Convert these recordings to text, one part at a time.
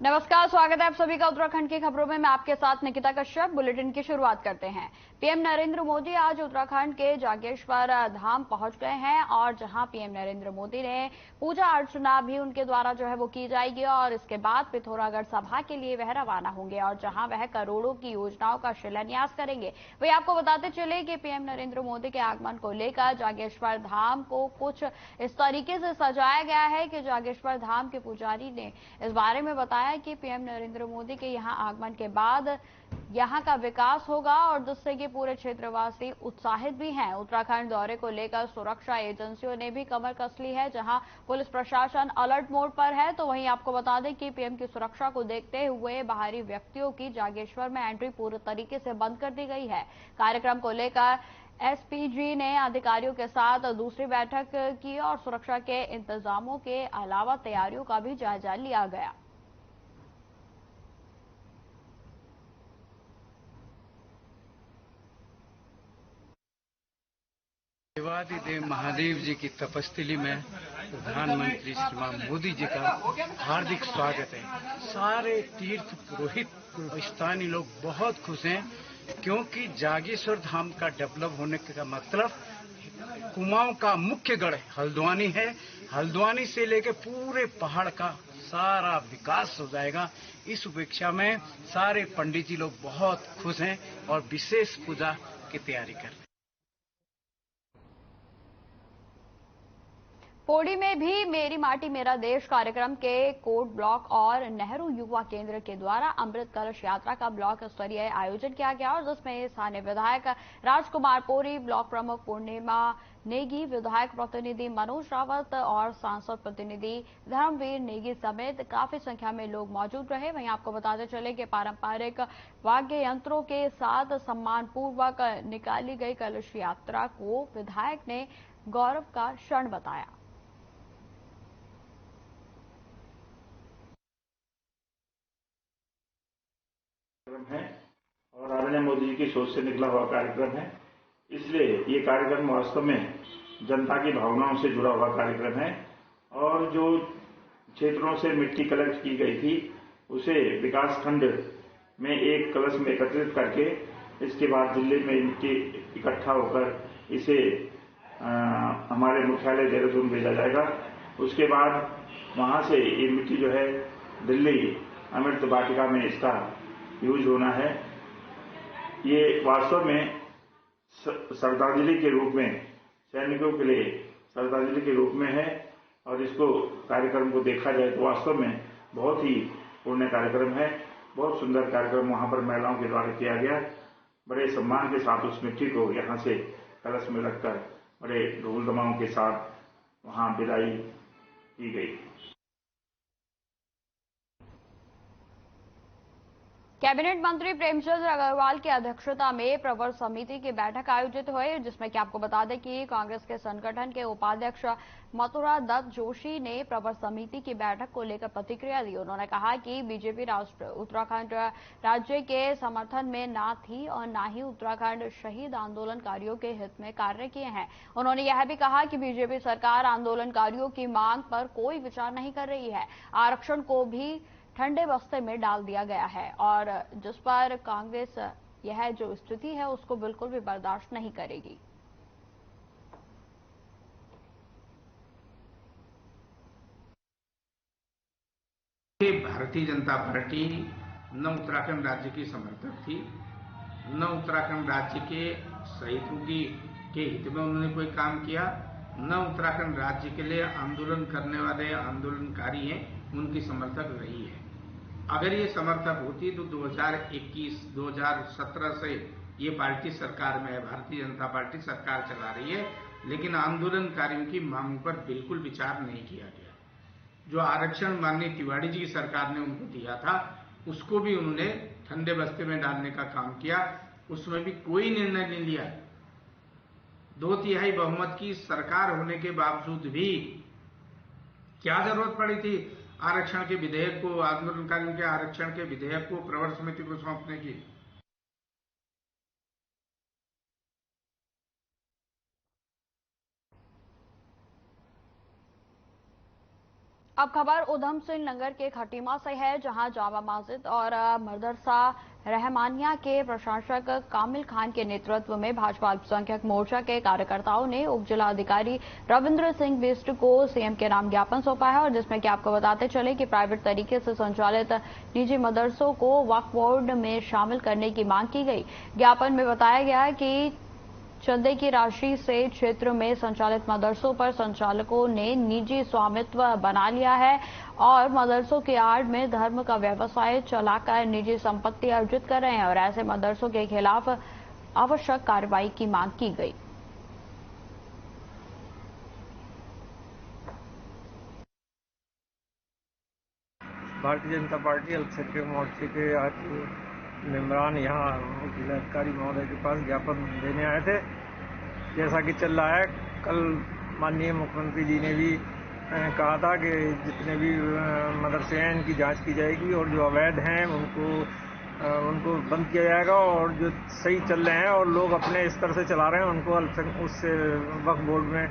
नमस्कार, स्वागत है आप सभी का उत्तराखंड की खबरों में। मैं आपके साथ निकिता कश्यप। बुलेटिन की शुरुआत करते हैं। पीएम नरेंद्र मोदी आज उत्तराखंड के जागेश्वर धाम पहुंच गए हैं और जहां पीएम नरेंद्र मोदी ने पूजा अर्चना भी उनके द्वारा जो है वो की जाएगी और इसके बाद पिथौरागढ़ सभा के लिए वह रवाना होंगे और जहां वह करोड़ों की योजनाओं का शिलान्यास करेंगे। वही आपको बताते चले कि पीएम नरेंद्र मोदी के आगमन को लेकर जागेश्वर धाम को कुछ इस तरीके से सजाया गया है कि जागेश्वर धाम के पुजारी ने इस बारे में बताया कि पीएम नरेंद्र मोदी के यहां आगमन के बाद यहां का विकास होगा और जिससे कि पूरे क्षेत्रवासी उत्साहित भी हैं। उत्तराखंड दौरे को लेकर सुरक्षा एजेंसियों ने भी कमर कस ली है, जहां पुलिस प्रशासन अलर्ट मोड पर है। तो वहीं आपको बता दें कि पीएम की सुरक्षा को देखते हुए बाहरी व्यक्तियों की जागेश्वर में एंट्री पूरे तरीके से बंद कर दी गई है। कार्यक्रम को लेकर एसपीजी ने अधिकारियों के साथ दूसरी बैठक की और सुरक्षा के इंतजामों के अलावा तैयारियों का भी जायजा लिया गया। देवादिदेव महादेव जी की तपस्थली में प्रधानमंत्री श्रीमान मोदी जी का हार्दिक स्वागत है। सारे तीर्थ पुरोहित स्थानीय लोग बहुत खुश हैं क्योंकि जागेश्वर धाम का डेवलप होने का मतलब कुमाऊं का मुख्य गढ़ हल्द्वानी है। हल्द्वानी से लेकर पूरे पहाड़ का सारा विकास हो जाएगा। इस उपेक्षा में सारे पंडित जी लोग बहुत खुश हैं और विशेष पूजा की तैयारी कर रहे हैं। पौड़ी में भी मेरी माटी मेरा देश कार्यक्रम के कोट ब्लॉक और नेहरू युवा केंद्र के द्वारा अमृत कलश यात्रा का ब्लॉक स्तरीय आयोजन किया गया और जिसमें स्थानीय विधायक राजकुमार पौड़ी, ब्लॉक प्रमुख पूर्णिमा नेगी, विधायक प्रतिनिधि मनोज रावत और सांसद प्रतिनिधि धर्मवीर नेगी समेत काफी संख्या में लोग मौजूद रहे। वहीं आपको बताते चले कि पारंपरिक वाद्य यंत्रों के साथ सम्मानपूर्वक निकाली गई कलश यात्रा को विधायक ने गौरव का क्षण बताया। है और आदरणीय मोदी जी की सोच से निकला हुआ कार्यक्रम है। इसलिए ये कार्यक्रम वास्तव में जनता की भावनाओं से जुड़ा हुआ कार्यक्रम है और जो क्षेत्रों से मिट्टी कलेक्ट की गई थी उसे विकास खंड में एक कलश में एकत्रित करके इसके बाद दिल्ली में मिट्टी इकट्ठा होकर इसे हमारे मुख्यालय देहरादून भेजा जाएगा। उसके बाद वहां से ये मिट्टी जो है दिल्ली अमृत वाटिका में इसका यूज होना है। ये वास्तव में श्रद्धांजलि के रूप में सैनिकों के लिए श्रद्धांजलि के रूप में है और इसको कार्यक्रम को देखा जाए तो वास्तव में बहुत ही पुण्य कार्यक्रम है। बहुत सुंदर कार्यक्रम वहां पर महिलाओं के द्वारा किया गया। बड़े सम्मान के साथ उस मिट्टी को यहाँ से कलश में रखकर बड़े ढोल दमाओं के साथ वहां विदाई की गई। कैबिनेट मंत्री प्रेमचंद अग्रवाल की अध्यक्षता में प्रवर समिति की बैठक आयोजित हुई, जिसमें कि आपको बता दें कि कांग्रेस के संगठन के उपाध्यक्ष मथुरा दत्त जोशी ने प्रवर समिति की बैठक को लेकर प्रतिक्रिया दी। उन्होंने कहा कि बीजेपी उत्तराखंड राज्य के समर्थन में ना थी और ना ही उत्तराखंड शहीद आंदोलनकारियों के हित में कार्य किए हैं। उन्होंने यह भी कहा कि बीजेपी सरकार आंदोलनकारियों की मांग पर कोई विचार नहीं कर रही है। आरक्षण को भी ठंडे बस्ते में डाल दिया गया है और जिस पर कांग्रेस यह जो स्थिति है उसको बिल्कुल भी बर्दाश्त नहीं करेगी। भारतीय जनता पार्टी न उत्तराखंड राज्य की समर्थक थी, न उत्तराखंड राज्य के शहीदों के हित में उन्होंने कोई काम किया, न उत्तराखंड राज्य के लिए आंदोलन करने वाले आंदोलनकारी हैं उनकी समर्थक रही है। अगर ये समर्थक होती तो 2021-2017 से ये पार्टी सरकार में है, भारतीय जनता पार्टी सरकार चला रही है, लेकिन आंदोलनकारियों की मांग पर बिल्कुल विचार नहीं किया गया। जो आरक्षण माननीय तिवारी जी की सरकार ने उनको दिया था उसको भी उन्होंने ठंडे बस्ते में डालने का काम किया, उसमें भी कोई निर्णय नहीं लिया। 2/3 बहुमत की सरकार होने के बावजूद भी क्या जरूरत पड़ी थी आरक्षण के विधेयक को, आंदोलनकारियों के आरक्षण के विधेयक को प्रवर समिति को सौंपने की। अब खबर उधम सिंह नगर के खटीमा से है, जहां जामा मस्जिद और मदरसा रहमानिया के प्रशासक कामिल खान के नेतृत्व में भाजपा अल्पसंख्यक मोर्चा के कार्यकर्ताओं ने उप जिलाधिकारी रविंद्र सिंह बिष्ट को सीएम के नाम ज्ञापन सौंपा है, और जिसमें कि आपको बताते चले कि प्राइवेट तरीके से संचालित निजी मदरसों को वक्फ बोर्ड में शामिल करने की मांग की गई। ज्ञापन में बताया गया कि चंदे की राशि से क्षेत्र में संचालित मदरसों पर संचालकों ने निजी स्वामित्व बना लिया है और मदरसों की आड़ में धर्म का व्यवसाय चलाकर निजी संपत्ति अर्जित कर रहे हैं, और ऐसे मदरसों के खिलाफ आवश्यक कार्रवाई की मांग की गई। भारतीय जनता पार्टी अल्पसंख्यक मोर्चे के आज मेंबरान यहाँ जिलाधिकारी महोदय के पास ज्ञापन देने आए थे। जैसा कि चल रहा है, कल माननीय मुख्यमंत्री जी ने भी कहा था कि जितने भी मदरसे हैं इनकी जांच की जाएगी और जो अवैध हैं उनको बंद किया जाएगा, और जो सही चल रहे हैं और लोग अपने स्तर से चला रहे हैं उनको उससे वक्फ बोर्ड में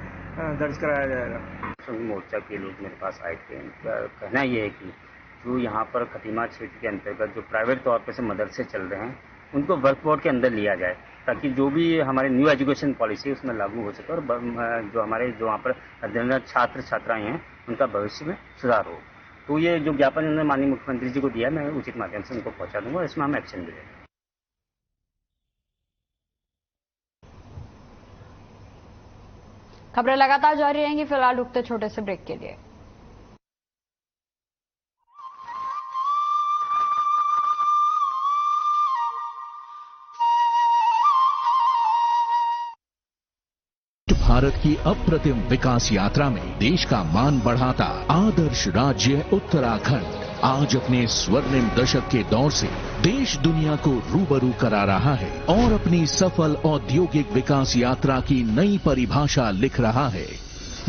दर्ज कराया जाएगा। मोर्चा के लोग मेरे पास आए थे, उनका कहना यह है कि जो यहाँ पर खटीमा क्षेत्र के अंतर्गत जो प्राइवेट तौर पर से मदरसे चल रहे हैं उनको वक्फ बोर्ड के अंदर लिया जाए, ताकि जो भी हमारे न्यू एजुकेशन पॉलिसी उसमें लागू हो सके और जो वहाँ पर अध्ययनरत छात्र छात्राएं हैं उनका भविष्य में सुधार हो। तो ये जो ज्ञापन उन्होंने माननीय मुख्यमंत्री जी को दिया, मैं उचित माध्यम से उनको पहुंचा दूंगा और इसमें हम एक्शन भी लेंगे। खबरें लगातार जारी रहेंगी, फिलहाल रुकते छोटे से ब्रेक के लिए। भारत की अप्रतिम विकास यात्रा में देश का मान बढ़ाता आदर्श राज्य उत्तराखंड आज अपने स्वर्णिम दशक के दौर से देश दुनिया को रूबरू करा रहा है और अपनी सफल औद्योगिक विकास यात्रा की नई परिभाषा लिख रहा है।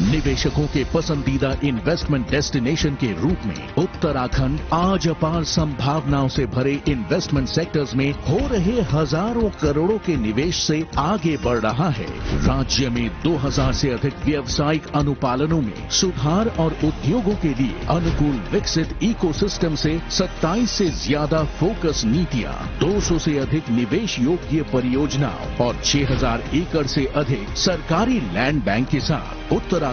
निवेशकों के पसंदीदा इन्वेस्टमेंट डेस्टिनेशन के रूप में उत्तराखंड आज अपार संभावनाओं से भरे इन्वेस्टमेंट सेक्टर्स में हो रहे हजारों करोड़ों के निवेश से आगे बढ़ रहा है। राज्य में 2000 से अधिक व्यावसायिक अनुपालनों में सुधार और उद्योगों के लिए अनुकूल विकसित इकोसिस्टम से 27 से ज्यादा फोकस नीतियां, 200 से अधिक निवेश योग्य परियोजनाओं और 6000 एकड़ से अधिक सरकारी लैंड बैंक के साथ उत्तराखंड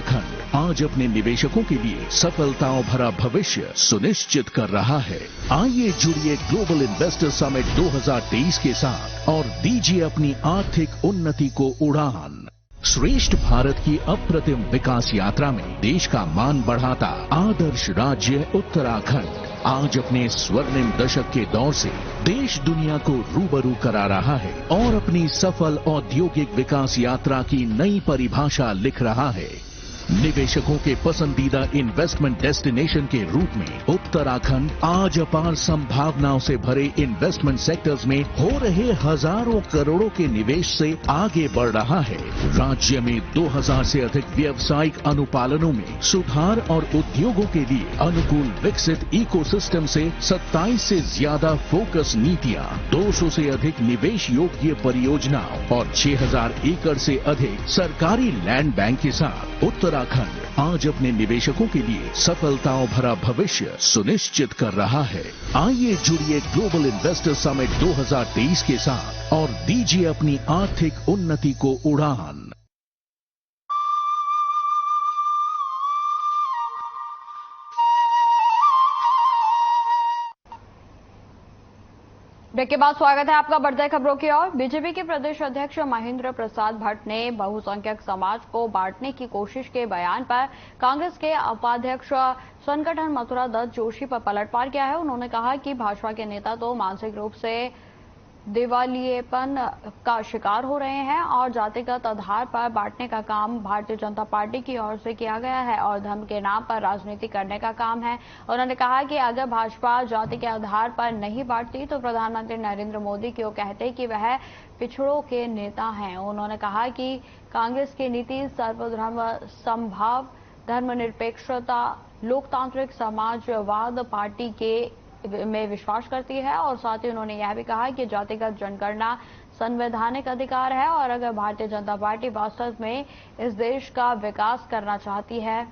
आज अपने निवेशकों के लिए सफलताओं भरा भविष्य सुनिश्चित कर रहा है। आइए जुड़िए ग्लोबल इन्वेस्टर समिट 2023 के साथ और दीजिए अपनी आर्थिक उन्नति को उड़ान। श्रेष्ठ भारत की अप्रतिम विकास यात्रा में देश का मान बढ़ाता आदर्श राज्य उत्तराखंड आज अपने स्वर्णिम दशक के दौर से देश दुनिया को रूबरू करा रहा है और अपनी सफल औद्योगिक विकास यात्रा की नई परिभाषा लिख रहा है। निवेशकों के पसंदीदा इन्वेस्टमेंट डेस्टिनेशन के रूप में उत्तराखंड आज अपार संभावनाओं से भरे इन्वेस्टमेंट सेक्टर्स में हो रहे हजारों करोड़ों के निवेश से आगे बढ़ रहा है। राज्य में 2000 से अधिक व्यावसायिक अनुपालनों में सुधार और उद्योगों के लिए अनुकूल विकसित इकोसिस्टम से 27 से ज्यादा फोकस नीतियां, 200 से अधिक निवेश योग्य परियोजनाओं और 6000 एकड़ से अधिक सरकारी लैंड बैंक के साथ उत्तराखंड आज अपने निवेशकों के लिए सफलताओं भरा भविष्य सुनिश्चित कर रहा है। आइए जुड़िए ग्लोबल इन्वेस्टर समिट 2023 के साथ और दीजिए अपनी आर्थिक उन्नति को उड़ान। ब्रेक के बाद स्वागत है आपका बढ़ते खबरों की ओर। बीजेपी के प्रदेश अध्यक्ष महेंद्र प्रसाद भट्ट ने बहुसंख्यक समाज को बांटने की कोशिश के बयान पर कांग्रेस के उपाध्यक्ष संगठन मथुरा दत्त जोशी पर पलटवार किया है। उन्होंने कहा कि भाजपा के नेता तो मानसिक रूप से दिवालियेपन का शिकार हो रहे हैं और जातिगत आधार पर बांटने का काम भारतीय जनता पार्टी की ओर से किया गया है और धर्म के नाम पर राजनीति करने का काम है। उन्होंने कहा कि अगर भाजपा जाति के आधार पर नहीं बांटती तो प्रधानमंत्री नरेंद्र मोदी क्यों कहते कि वह पिछड़ों के नेता हैं। उन्होंने कहा कि कांग्रेस की नीति सर्वधर्म समभाव, धर्मनिरपेक्षता, लोकतांत्रिक समाजवाद पार्टी के में विश्वास करती है और साथ ही उन्होंने यह भी कहा कि जातिगत जनगणना संवैधानिक अधिकार है और अगर भारतीय जनता पार्टी वास्तव में इस देश का विकास करना चाहती है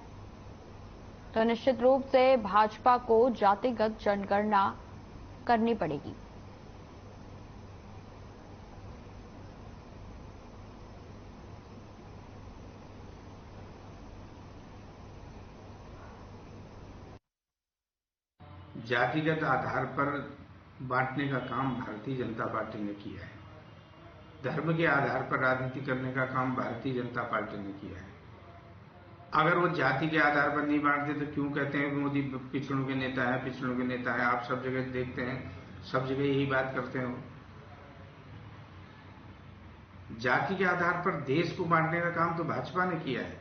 तो निश्चित रूप से भाजपा को जातिगत जनगणना करनी पड़ेगी। जातिगत आधार पर बांटने का काम भारतीय जनता पार्टी ने किया है। धर्म के आधार पर राजनीति करने का काम भारतीय जनता पार्टी ने किया है। अगर वो जाति के आधार पर नहीं बांटते तो क्यों कहते हैं मोदी पिछड़ों के नेता है, पिछड़ों के नेता है? आप सब जगह देखते हैं, सब जगह यही बात करते हो। जाति के आधार पर देश को बांटने का काम तो भाजपा ने किया है,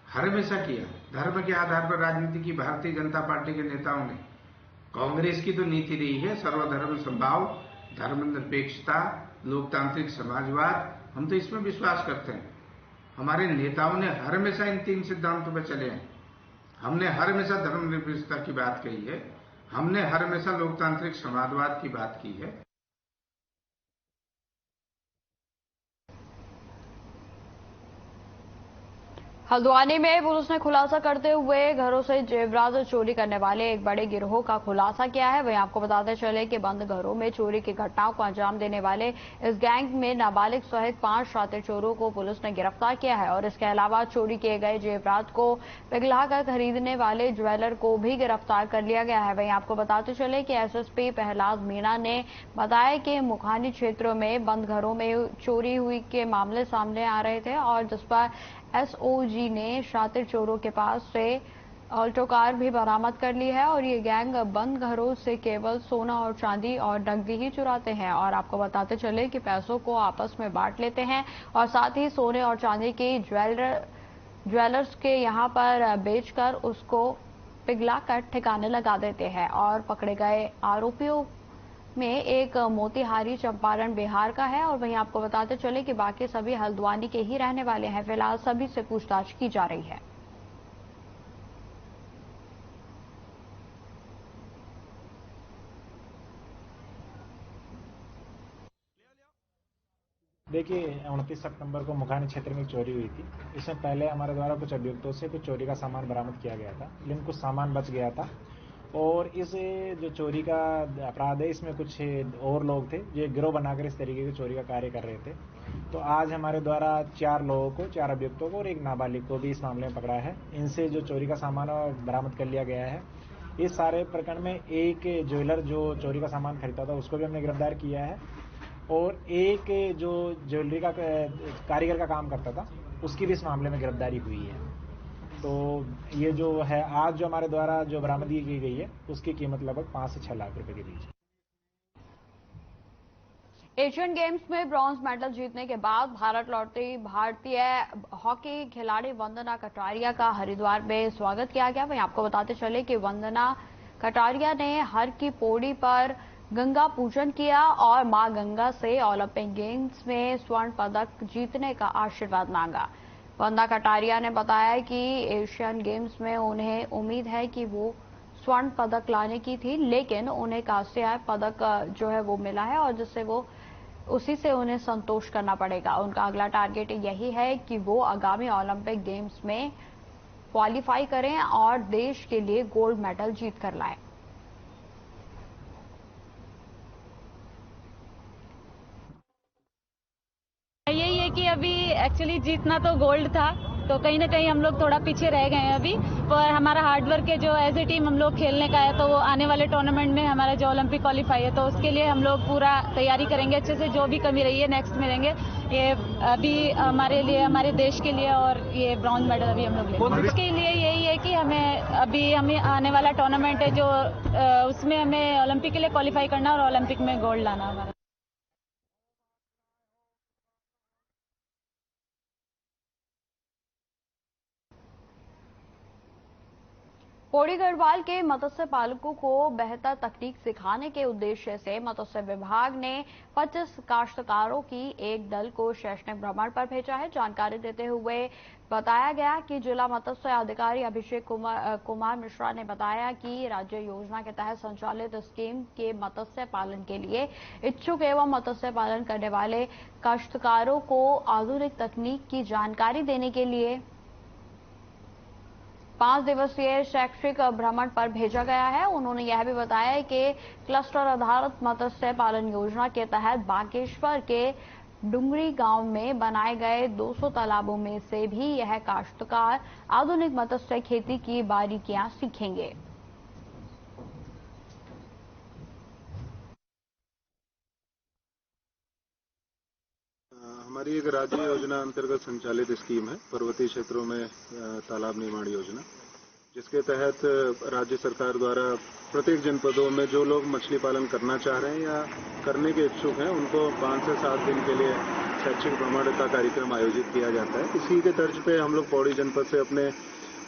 हर हमेशा किया। धर्म के आधार पर राजनीति की भारतीय जनता पार्टी के नेताओं ने। कांग्रेस की तो नीति रही है सर्वधर्म समभाव, धर्मनिरपेक्षता, लोकतांत्रिक समाजवाद। हम तो इसमें विश्वास करते हैं। हमारे नेताओं ने हर हमेशा इन 3 सिद्धांतों पर चले हैं। हमने हर हमेशा धर्मनिरपेक्षता की बात कही है, हमने हर हमेशा लोकतांत्रिक समाजवाद की बात की है। हल्द्वानी में पुलिस ने खुलासा करते हुए घरों से जेवरात चोरी करने वाले एक बड़े गिरोह का खुलासा किया है। वहीं आपको बताते चले कि बंद घरों में चोरी की घटनाओं को अंजाम देने वाले इस गैंग में नाबालिग सहित 5 शातिर चोरों को पुलिस ने गिरफ्तार किया है और इसके अलावा चोरी किए गए जेवरात को पिघलाकर खरीदने वाले ज्वेलर को भी गिरफ्तार कर लिया गया है। वहीं आपको बताते चले कि एसएसपी प्रहलाद मीणा ने बताया कि मुखानी क्षेत्रों में बंद घरों में चोरी हुई के मामले सामने आ रहे थे और जिस पर एसओजी ने शातिर चोरों के पास से ऑल्टो कार भी बरामद कर ली है और ये गैंग बंद घरों से केवल सोना और चांदी और नकदी ही चुराते हैं और आपको बताते चले कि पैसों को आपस में बांट लेते हैं और साथ ही सोने और चांदी की ज्वेलर्स के यहां पर बेचकर उसको पिघलाकर ठिकाने लगा देते हैं और पकड़े गए आरोपियों में एक मोतिहारी चंपारण बिहार का है और वहीं आपको बताते चले कि बाकी सभी हल्द्वानी के ही रहने वाले हैं। फिलहाल सभी से पूछताछ की जा रही है। देखिए 29 सितंबर को मुखानी क्षेत्र में चोरी हुई थी। इसमें पहले हमारे द्वारा कुछ अभियुक्तों से कुछ चोरी का सामान बरामद किया गया था, लेकिन कुछ सामान बच गया था और इस जो चोरी का अपराध है इसमें कुछ और लोग थे जो गिरोह बनाकर इस तरीके की चोरी का कार्य कर रहे थे। तो आज हमारे द्वारा 4 लोगों को, 4 अभियुक्तों को और एक नाबालिग को भी इस मामले में पकड़ा है। इनसे जो चोरी का सामान बरामद कर लिया गया है। इस सारे प्रकरण में एक ज्वेलर जो चोरी का सामान खरीदता था उसको भी हमने गिरफ्तार किया है और एक जो ज्वेलरी का कारीगर का काम करता था उसकी भी इस मामले में गिरफ्तारी हुई है। तो ये जो है आज जो हमारे द्वारा जो बरामदगी की गई है उसकी कीमत लगभग 5 से 6 लाख रुपए के बीच है। एशियन गेम्स में ब्रॉन्ज मेडल जीतने के बाद भारत लौटती भारतीय हॉकी खिलाड़ी वंदना कटारिया का हरिद्वार में स्वागत किया गया। वहीं आपको बताते चले कि वंदना कटारिया ने हर की पौड़ी पर गंगा पूजन किया और मां गंगा से ओलंपिक गेम्स में स्वर्ण पदक जीतने का आशीर्वाद मांगा। वंदना कटारिया ने बताया कि एशियन गेम्स में उन्हें उम्मीद है कि वो स्वर्ण पदक लाने की थी, लेकिन उन्हें कांस्य पदक जो है वो मिला है और जिससे वो उसी से उन्हें संतोष करना पड़ेगा। उनका अगला टारगेट यही है कि वो आगामी ओलंपिक गेम्स में क्वालिफाई करें और देश के लिए गोल्ड मेडल जीत कर लाएं। यही है कि अभी एक्चुअली जीतना तो गोल्ड था, तो कहीं ना कहीं हम लोग थोड़ा पीछे रह गए हैं अभी, पर हमारा हार्डवर्क है जो एज ए टीम हम लोग खेलने का है, तो वो आने वाले टूर्नामेंट में हमारा जो ओलंपिक क्वालिफाई है तो उसके लिए हम लोग पूरा तैयारी करेंगे अच्छे से। जो भी कमी रही है नेक्स्ट में लेंगे। ये अभी हमारे लिए, हमारे देश के लिए और ये ब्रॉन्ज मेडल अभी हम लोग लेंगे। उसके लिए यही है कि हमें आने वाला टूर्नामेंट है जो उसमें हमें ओलंपिक के लिए क्वालिफाई करना और ओलंपिक में गोल्ड लाना हमारा। पौड़ी गढ़वाल के मत्स्य पालकों को बेहतर तकनीक सिखाने के उद्देश्य से मत्स्य विभाग ने 25 काश्तकारों की एक दल को शैक्षणिक भ्रमण पर भेजा है। जानकारी देते हुए बताया गया कि जिला मत्स्य अधिकारी अभिषेक कुमार मिश्रा ने बताया कि राज्य योजना के तहत संचालित स्कीम के मत्स्य पालन के लिए इच्छुक एवं मत्स्य पालन करने वाले काश्तकारों को आधुनिक तकनीक की जानकारी देने के लिए 5 दिवसीय शैक्षिक भ्रमण पर भेजा गया है। उन्होंने यह भी बताया कि क्लस्टर आधारित मत्स्य पालन योजना के तहत बागेश्वर के डुंगरी गांव में बनाए गए 200 तालाबों में से भी यह काश्तकार आधुनिक मत्स्य खेती की बारीकियां सीखेंगे। हमारी एक राज्य योजना अंतर्गत संचालित स्कीम है, पर्वतीय क्षेत्रों में तालाब निर्माण योजना, जिसके तहत राज्य सरकार द्वारा प्रत्येक जनपदों में जो लोग मछली पालन करना चाह रहे हैं या करने के इच्छुक हैं, उनको 5 से 7 दिन के लिए शैक्षिक भ्रमण का कार्यक्रम आयोजित किया जाता है। इसी के तर्ज पे हम लोग पौड़ी जनपद से अपने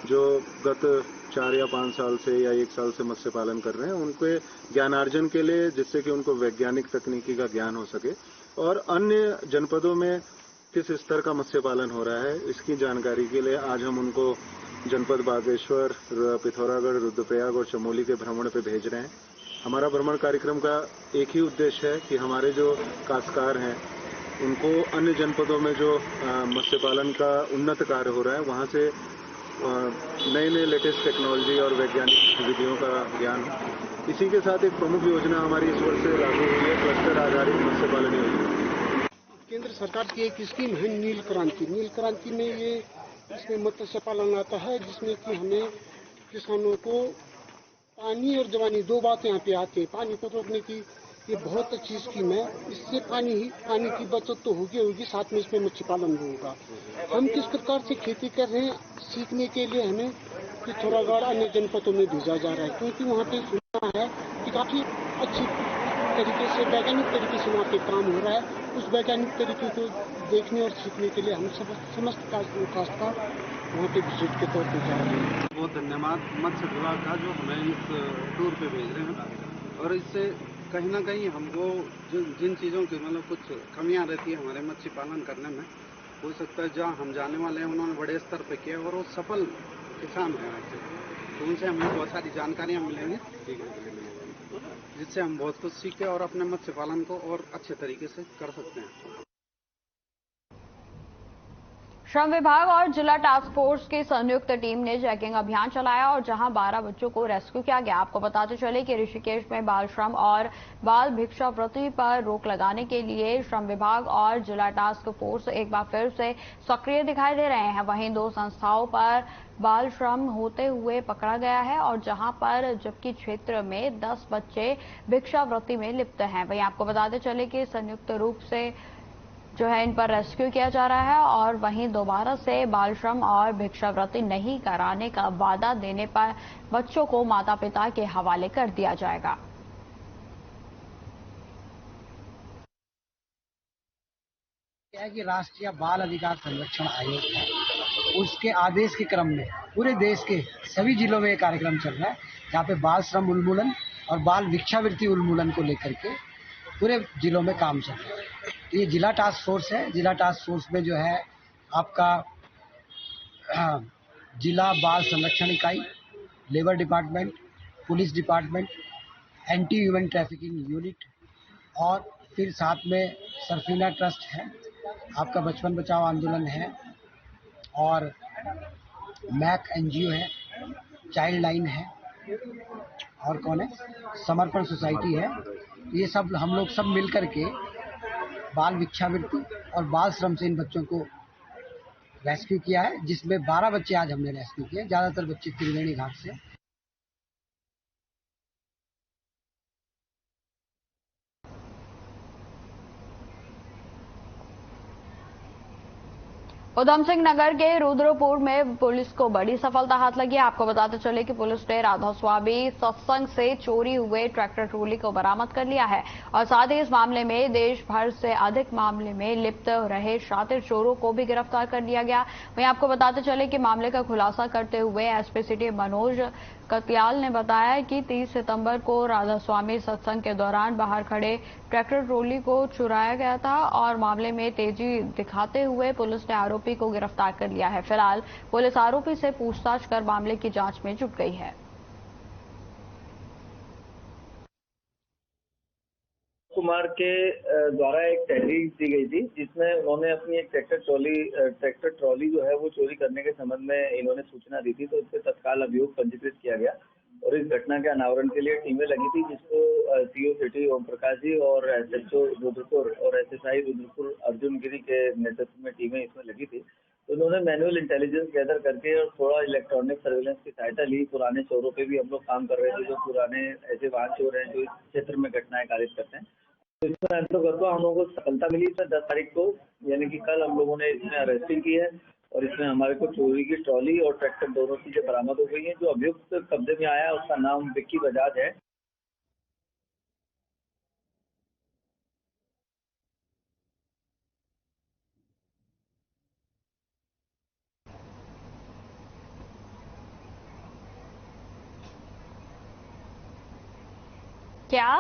जो गत 4 या 5 साल से या 1 साल से मत्स्य पालन कर रहे हैं, उनके ज्ञानार्जन के लिए, जिससे कि उनको वैज्ञानिक तकनीकी का ज्ञान हो सके और अन्य जनपदों में किस स्तर का मत्स्य पालन हो रहा है, इसकी जानकारी के लिए आज हम उनको जनपद बागेश्वर, पिथौरागढ़, रुद्रप्रयाग और चमोली के भ्रमण पे भेज रहे हैं। हमारा भ्रमण कार्यक्रम का एक ही उद्देश्य है कि हमारे जो काश्तकार हैं उनको अन्य जनपदों में जो मत्स्य पालन का उन्नत कार्य हो रहा है, वहां से नए नए लेटेस्ट टेक्नोलॉजी और वैज्ञानिक विधियों का ज्ञान। इसी के साथ एक प्रमुख योजना हमारी इस वर्ष से लागू हुई है, क्लस्टर आधारित मत्स्य पालन योजना। केंद्र सरकार की एक स्कीम है नील क्रांति। नील क्रांति में ये इसमें मत्स्य पालन आता है, जिसमें कि हमें किसानों को पानी और जवानी 2 बातें यहाँ पे आती है। पानी को रोकने की ये बहुत अच्छी स्कीम है। इससे पानी की बचत तो होगी, साथ में इसमें मत्स्य पालन भी होगा। हम किस प्रकार से खेती कर रहे हैं, सीखने के लिए हमें पिथौरागढ़ अन्य जनपदों में भेजा जा रहा है, क्योंकि वहाँ पे सुना है कि काफी अच्छी तरीके से, वैज्ञानिक तरीके से वहाँ पे काम हो रहा है। उस वैज्ञानिक तरीके को देखने और सीखने के लिए हम समस्त काश्तकार वहाँ पे विजिट के तौर पर जा रहे हैं। बहुत धन्यवाद मत्स्य विभाग का जो हमें इस टूर पे भेज रहे हैं, और इससे कहीं ना कहीं हमको जिन चीज़ों की मतलब कुछ कमियां रहती है हमारे मत्स्य पालन करने में, हो सकता है जहाँ हम जाने वाले हैं उन्होंने बड़े स्तर पे किया और वो सफल किसान हैं, तो उनसे हमें बहुत सारी जानकारियाँ मिलेंगी जिससे हम बहुत कुछ सीखे और अपने मत्स्य पालन को और अच्छे तरीके से कर सकते हैं। श्रम विभाग और जिला टास्क फोर्स की संयुक्त टीम ने चेकिंग अभियान चलाया और जहां 12 बच्चों को रेस्क्यू किया गया। आपको बताते चले कि ऋषिकेश में बाल श्रम और बाल भिक्षावृत्ति पर रोक लगाने के लिए श्रम विभाग और जिला टास्क फोर्स एक बार फिर से सक्रिय दिखाई दे रहे हैं। वहीं 2 संस्थाओं पर बाल श्रम होते हुए पकड़ा गया है और जहां पर जबकि क्षेत्र में 10 बच्चे भिक्षावृत्ति में लिप्त हैं। वहीं आपको बताते चले कि संयुक्त रूप से जो है इन पर रेस्क्यू किया जा रहा है और वहीं दोबारा से बाल श्रम और भिक्षावृत्ति नहीं कराने का वादा देने पर बच्चों को माता पिता के हवाले कर दिया जाएगा। कि राष्ट्रीय बाल अधिकार संरक्षण आयोग है, उसके आदेश के क्रम में पूरे देश के सभी जिलों में ये कार्यक्रम चल रहा है, जहाँ पे बाल श्रम उन्मूलन और बाल भिक्षावृत्ति उन्मूलन को लेकर के पूरे जिलों में काम चल रहा है। ये जिला टास्क फोर्स है। जिला टास्क फोर्स में जो है आपका जिला बाल संरक्षण इकाई, labour department, police department, anti human trafficking unit और फिर साथ में सरफीना ट्रस्ट है, आपका बचपन बचाओ आंदोलन है और मैक एनजीओ है, चाइल्ड लाइन है और कौन है, समर्पण सोसाइटी है। ये सब हम लोग सब मिल करके बाल भिक्षावृत्ति और बाल श्रम से इन बच्चों को रेस्क्यू किया है, जिसमें 12 बच्चे आज हमने रेस्क्यू किए, ज्यादातर बच्चे त्रिवेणी घाट से। उधम सिंह नगर के रुद्रपुर में पुलिस को बड़ी सफलता हाथ लगी। आपको बताते चले कि पुलिस ने राधा स्वामी सत्संग से चोरी हुए ट्रैक्टर ट्रॉली को बरामद कर लिया है और साथ ही इस मामले में देश भर से अधिक मामले में लिप्त रहे शातिर चोरों को भी गिरफ्तार कर लिया गया। वहीं आपको बताते चले कि मामले का खुलासा करते हुए एसपी सिटी मनोज कतियाल ने बताया कि 30 सितंबर को राधा स्वामी सत्संग के दौरान बाहर खड़े ट्रैक्टर ट्रॉली को चुराया गया था और मामले में तेजी दिखाते हुए पुलिस ने आरोपी को गिरफ्तार कर लिया है। फिलहाल पुलिस आरोपी से पूछताछ कर मामले की जांच में जुट गई है। तो कुमार के द्वारा एक तहरीर दी गई थी, जिसमें उन्होंने अपनी एक ट्रैक्टर ट्रॉली जो है वो चोरी करने के संबंध में इन्होंने सूचना दी थी। तो इस पर तत्काल अभियोग पंजीकृत किया गया और इस घटना के अनावरण के लिए टीमें लगी थी, जिसको सीओ सिटी ओम प्रकाश जी और एसएचओ रुद्रपुर और एसएसआई रुद्रपुर अर्जुन गिरी के नेतृत्व में टीमें इसमें लगी थी। तो उन्होंने मैनुअल इंटेलिजेंस गैदर करके और थोड़ा इलेक्ट्रॉनिक सर्विलेंस की सहायता ली। पुराने चोरों पे भी हम लोग काम कर रहे थे, जो पुराने ऐसे वाहन चोर हैं जो इस क्षेत्र में घटनाएं कारित करते हैं। तो इसमें अंतर्गत हम लोगों को सफलता मिली। इसमें 10 तारीख को यानी कि कल हम लोगों ने इसमें अरेस्टिंग की है और इसमें हमारे को चोरी की ट्रॉली और ट्रैक्टर दोनों चीजें बरामद हो गई हैं। जो अभियुक्त कब्जे में आया है उसका नाम विक्की बजाज है। क्या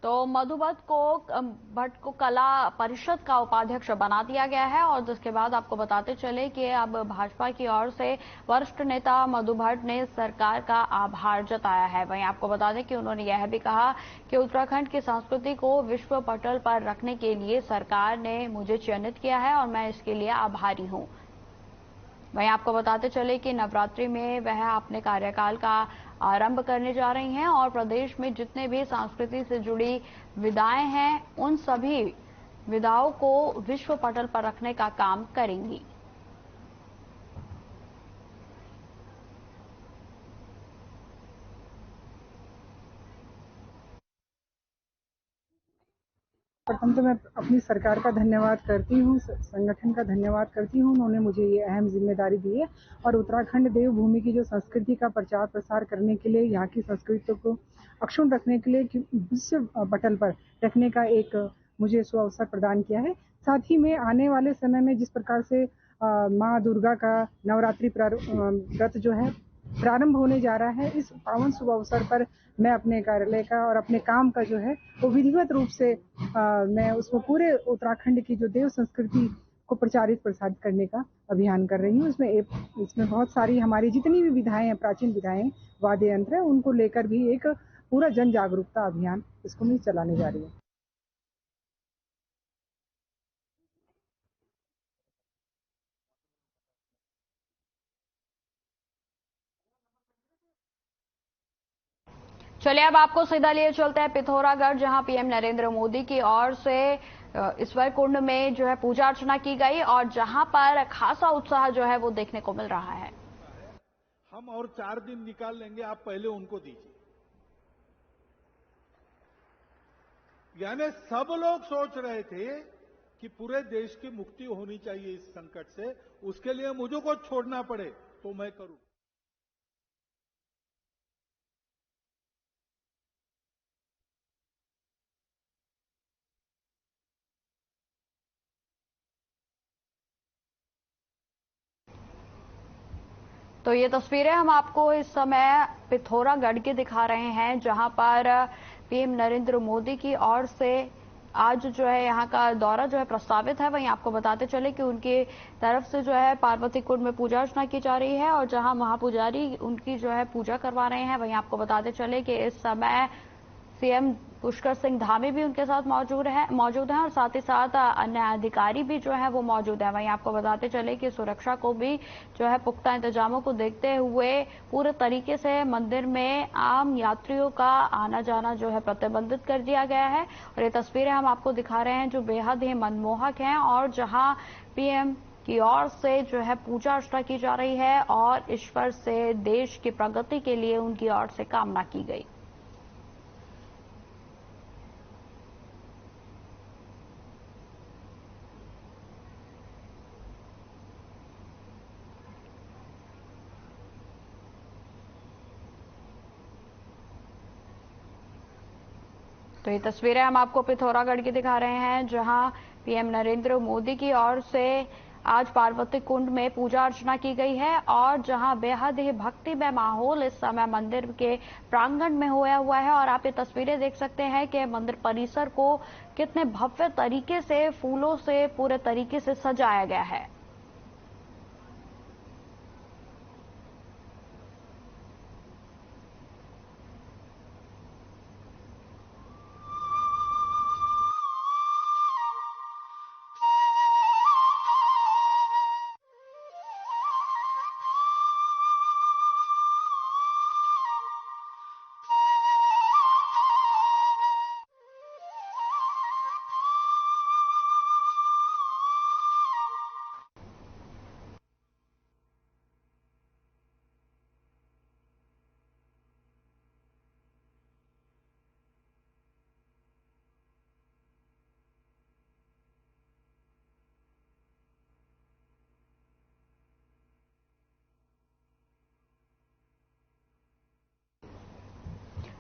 तो मधु भट्ट को कला परिषद का उपाध्यक्ष बना दिया गया है और जिसके बाद आपको बताते चले कि अब भाजपा की ओर से वरिष्ठ नेता मधु भट्ट ने सरकार का आभार जताया है। वहीं आपको बता दें कि उन्होंने यह भी कहा कि उत्तराखंड की संस्कृति को विश्व पटल पर रखने के लिए सरकार ने मुझे चयनित किया है और मैं इसके लिए आभारी हूं। वहीं आपको बताते चले कि नवरात्रि में वह अपने कार्यकाल का आरंभ करने जा रही हैं और प्रदेश में जितने भी संस्कृति से जुड़ी विधाएं हैं उन सभी विधाओं को विश्व पटल पर रखने का काम करेंगी। प्रथम तो मैं अपनी सरकार का धन्यवाद करती हूँ, संगठन का धन्यवाद करती हूँ। उन्होंने मुझे ये अहम जिम्मेदारी दी है और उत्तराखंड देवभूमि की जो संस्कृति का प्रचार प्रसार करने के लिए, यहाँ की संस्कृति को अक्षुण्ण रखने के लिए विश्व पटल पर रखने का एक मुझे सुअवसर प्रदान किया है। साथ ही में आने वाले समय में जिस प्रकार से माँ दुर्गा का नवरात्रि व्रत जो है प्रारंभ होने जा रहा है, इस पावन शुभ अवसर पर मैं अपने कार्यालय का और अपने काम का जो है वो विधिवत रूप से मैं उसमें पूरे उत्तराखंड की जो देव संस्कृति को प्रचारित प्रसारित करने का अभियान कर रही हूँ। इसमें बहुत सारी हमारी जितनी भी विधाएं हैं, प्राचीन विधाएं, वाद्य यंत्र है, उनको लेकर भी एक पूरा जन जागरूकता अभियान इसको मैं चलाने जा रही हूँ। चलिए अब आपको सीधा लिए चलते हैं पिथौरागढ़, जहां पीएम नरेंद्र मोदी की ओर से ईश्वर कुंड में जो है पूजा अर्चना की गई और जहां पर खासा उत्साह जो है वो देखने को मिल रहा है। हम और 4 दिन निकाल लेंगे, आप पहले उनको दीजिए। यानी सब लोग सोच रहे थे कि पूरे देश की मुक्ति होनी चाहिए इस संकट से, उसके लिए मुझे को छोड़ना पड़े तो मैं करूं। तो ये तस्वीरें हम आपको इस समय पिथौरागढ़ की दिखा रहे हैं, जहां पर पीएम नरेंद्र मोदी की ओर से आज जो है यहाँ का दौरा जो है प्रस्तावित है। वहीं आपको बताते चले कि उनकी तरफ से जो है पार्वती कुंड में पूजा अर्चना की जा रही है और जहां महापुजारी उनकी जो है पूजा करवा रहे हैं। वहीं आपको बताते चले कि इस समय सीएम पुष्कर सिंह धामी भी उनके साथ मौजूद हैं और साथ ही साथ अन्य अधिकारी भी जो है वो मौजूद हैं। वहीं आपको बताते चले कि सुरक्षा को भी जो है पुख्ता इंतजामों को देखते हुए पूरे तरीके से मंदिर में आम यात्रियों का आना जाना जो है प्रतिबंधित कर दिया गया है। और ये तस्वीरें हम आपको दिखा रहे हैं जो बेहद ही मनमोहक हैं और जहां पीएम की ओर से जो है पूजा अर्चना की जा रही है और ईश्वर से देश की प्रगति के लिए उनकी ओर से कामना की गई। तो ये तस्वीरें हम आपको पिथौरागढ़ की दिखा रहे हैं, जहां पीएम नरेंद्र मोदी की ओर से आज पार्वती कुंड में पूजा अर्चना की गई है और जहां बेहद ही भक्तिमय माहौल इस समय मंदिर के प्रांगण में होया हुआ है। और आप ये तस्वीरें देख सकते हैं कि मंदिर परिसर को कितने भव्य तरीके से फूलों से पूरे तरीके से सजाया गया है।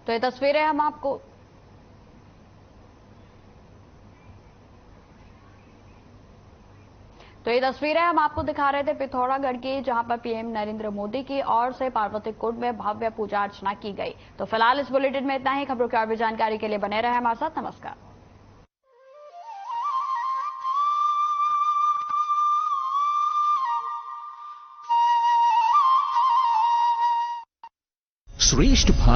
तो ये तस्वीरें हम आपको दिखा रहे थे पिथौरागढ़ की, जहां पर पीएम नरेंद्र मोदी की ओर से पार्वती कुंड में भव्य पूजा अर्चना की गई। तो फिलहाल इस बुलेटिन में इतना ही। खबरों की और भी जानकारी के लिए बने रहे हमारे साथ। नमस्कार। श्रेष्ठ भारत